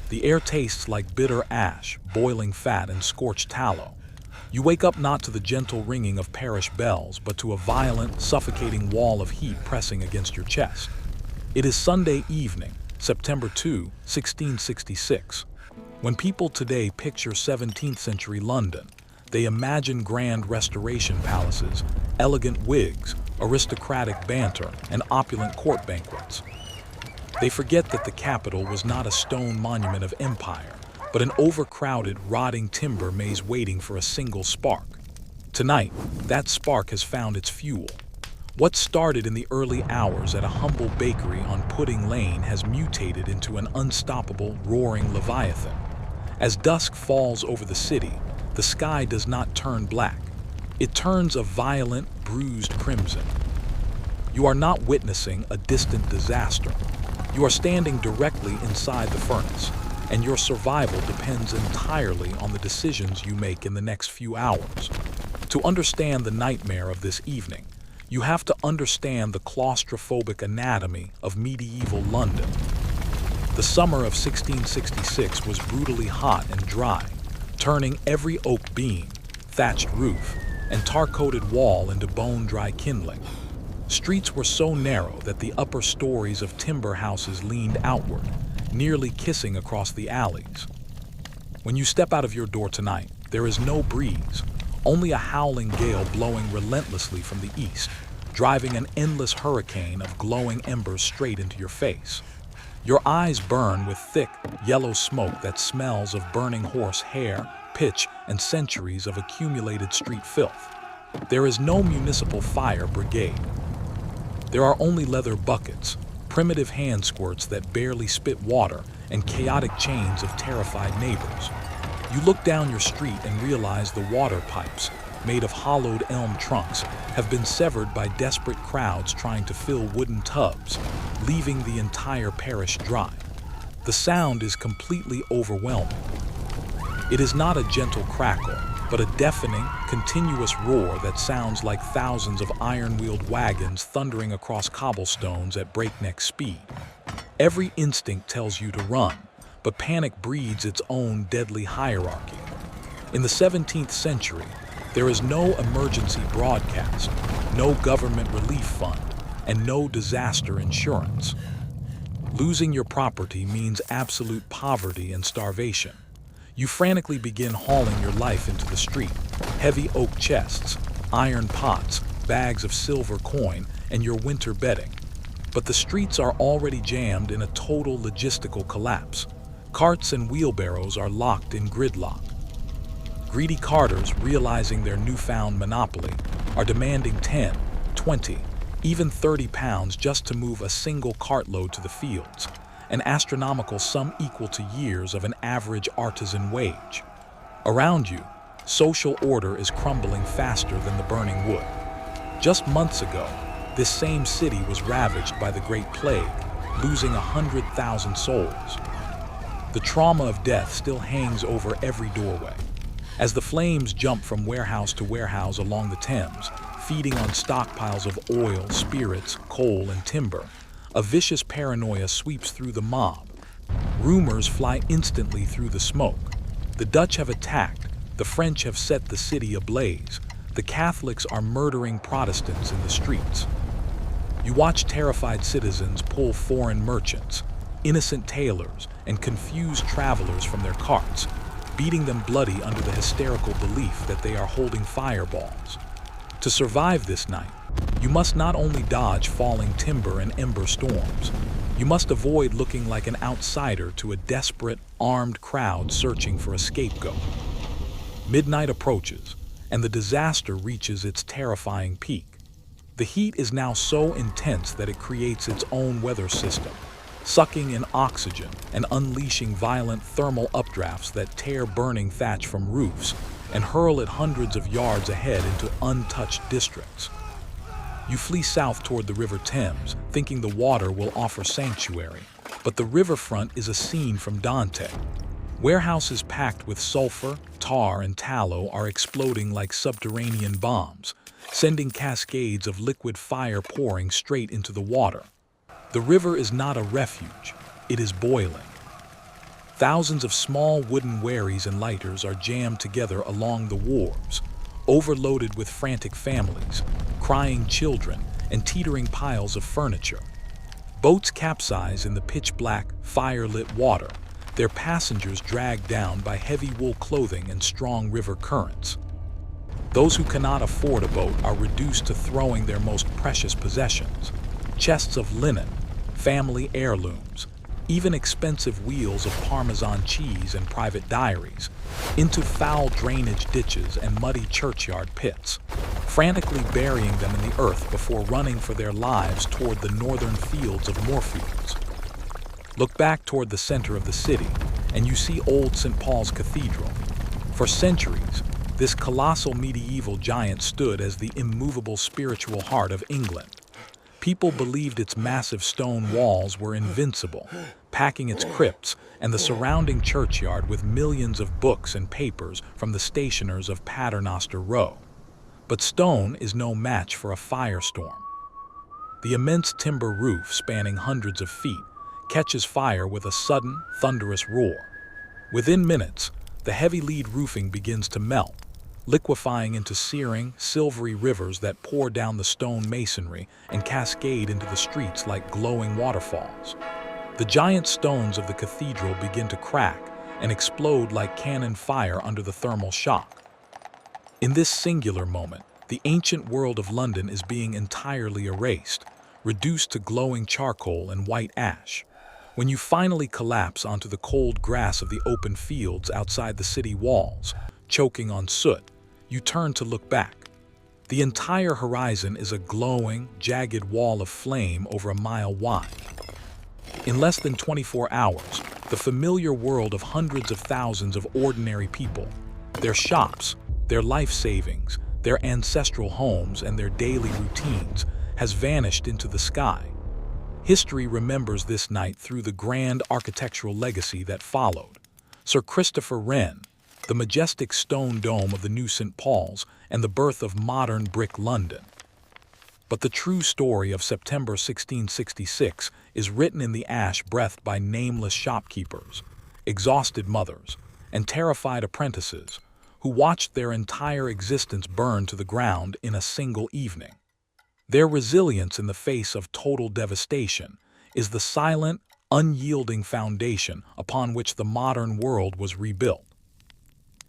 The air tastes like bitter ash, boiling fat, and scorched tallow. You wake up not to the gentle ringing of parish bells, but to a violent, suffocating wall of heat pressing against your chest. It is Sunday evening, September 2, 1666. When people today picture 17th century London, they imagine grand restoration palaces, elegant wigs, aristocratic banter, and opulent court banquets. They forget that the capital was not a stone monument of empire, but an overcrowded, rotting timber maze waiting for a single spark. Tonight, that spark has found its fuel. What started in the early hours at a humble bakery on Pudding Lane has mutated into an unstoppable, roaring leviathan. As dusk falls over the city, the sky does not turn black. It turns a violent, bruised crimson. You are not witnessing a distant disaster. You are standing directly inside the furnace, and your survival depends entirely on the decisions you make in the next few hours. To understand the nightmare of this evening, you have to understand the claustrophobic anatomy of medieval London. The summer of 1666 was brutally hot and dry, turning every oak beam, thatched roof, and tar-coated wall into bone-dry kindling. Streets were so narrow that the upper stories of timber houses leaned outward, nearly kissing across the alleys. When you step out of your door tonight, there is no breeze, only a howling gale blowing relentlessly from the east, driving an endless hurricane of glowing embers straight into your face. Your eyes burn with thick, yellow smoke that smells of burning horse hair, pitch, and centuries of accumulated street filth. There is no municipal fire brigade. There are only leather buckets, primitive hand squirts that barely spit water, and chaotic chains of terrified neighbors. You look down your street and realize the water pipes, made of hollowed elm trunks, have been severed by desperate crowds trying to fill wooden tubs, leaving the entire parish dry. The sound is completely overwhelming. It is not a gentle crackle, but a deafening, continuous roar that sounds like thousands of iron-wheeled wagons thundering across cobblestones at breakneck speed. Every instinct tells you to run, but panic breeds its own deadly hierarchy. In the 17th century, there is no emergency broadcast, no government relief fund, and no disaster insurance. Losing your property means absolute poverty and starvation. You frantically begin hauling your life into the street, heavy oak chests, iron pots, bags of silver coin, and your winter bedding. But the streets are already jammed in a total logistical collapse. Carts and wheelbarrows are locked in gridlock. Greedy carters, realizing their newfound monopoly, are demanding 10, 20, even 30 pounds just to move a single cartload to the fields, an astronomical sum equal to years of an average artisan wage. Around you, social order is crumbling faster than the burning wood. Just months ago, this same city was ravaged by the Great Plague, losing 100,000 souls. The trauma of death still hangs over every doorway. As the flames jump from warehouse to warehouse along the Thames, feeding on stockpiles of oil, spirits, coal, and timber, a vicious paranoia sweeps through the mob. Rumors fly instantly through the smoke. The Dutch have attacked, the French have set the city ablaze, the Catholics are murdering Protestants in the streets. You watch terrified citizens pull foreign merchants, innocent tailors, and confused travelers from their carts, beating them bloody under the hysterical belief that they are holding fireballs. To survive this night, you must not only dodge falling timber and ember storms, you must avoid looking like an outsider to a desperate, armed crowd searching for a scapegoat. Midnight approaches, and the disaster reaches its terrifying peak. The heat is now so intense that it creates its own weather system, sucking in oxygen and unleashing violent thermal updrafts that tear burning thatch from roofs and hurl it hundreds of yards ahead into untouched districts. You flee south toward the River Thames, thinking the water will offer sanctuary, but the riverfront is a scene from Dante. Warehouses packed with sulfur, tar, and tallow are exploding like subterranean bombs, sending cascades of liquid fire pouring straight into the water. The river is not a refuge, it is boiling. Thousands of small wooden wherries and lighters are jammed together along the wharves, overloaded with frantic families, crying children, and teetering piles of furniture. Boats capsize in the pitch-black, fire-lit water, their passengers dragged down by heavy wool clothing and strong river currents. Those who cannot afford a boat are reduced to throwing their most precious possessions, chests of linen, family heirlooms, even expensive wheels of Parmesan cheese and private diaries, into foul drainage ditches and muddy churchyard pits, frantically burying them in the earth before running for their lives toward the northern fields of Moorfields. Look back toward the center of the city, and you see old St. Paul's Cathedral. For centuries, this colossal medieval giant stood as the immovable spiritual heart of England. People believed its massive stone walls were invincible, packing its crypts and the surrounding churchyard with millions of books and papers from the stationers of Paternoster Row. But stone is no match for a firestorm. The immense timber roof, spanning hundreds of feet, catches fire with a sudden, thunderous roar. Within minutes, the heavy lead roofing begins to melt, liquefying into searing, silvery rivers that pour down the stone masonry and cascade into the streets like glowing waterfalls. The giant stones of the cathedral begin to crack and explode like cannon fire under the thermal shock. In this singular moment, the ancient world of London is being entirely erased, reduced to glowing charcoal and white ash. When you finally collapse onto the cold grass of the open fields outside the city walls, choking on soot, you turn to look back. The entire horizon is a glowing, jagged wall of flame over a mile wide. In less than 24 hours, the familiar world of hundreds of thousands of ordinary people, their shops, their life savings, their ancestral homes, and their daily routines has vanished into the sky. History remembers this night through the grand architectural legacy that followed. Sir Christopher Wren, the majestic stone dome of the new St. Paul's, and the birth of modern brick London. But the true story of September 1666 is written in the ash breathed by nameless shopkeepers, exhausted mothers, and terrified apprentices who watched their entire existence burn to the ground in a single evening. Their resilience in the face of total devastation is the silent, unyielding foundation upon which the modern world was rebuilt.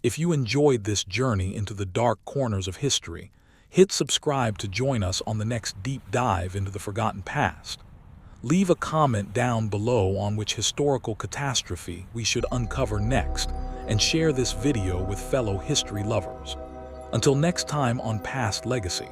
If you enjoyed this journey into the dark corners of history, hit subscribe to join us on the next deep dive into the forgotten past. Leave a comment down below on which historical catastrophe we should uncover next, and share this video with fellow history lovers. Until next time on Past Legacy.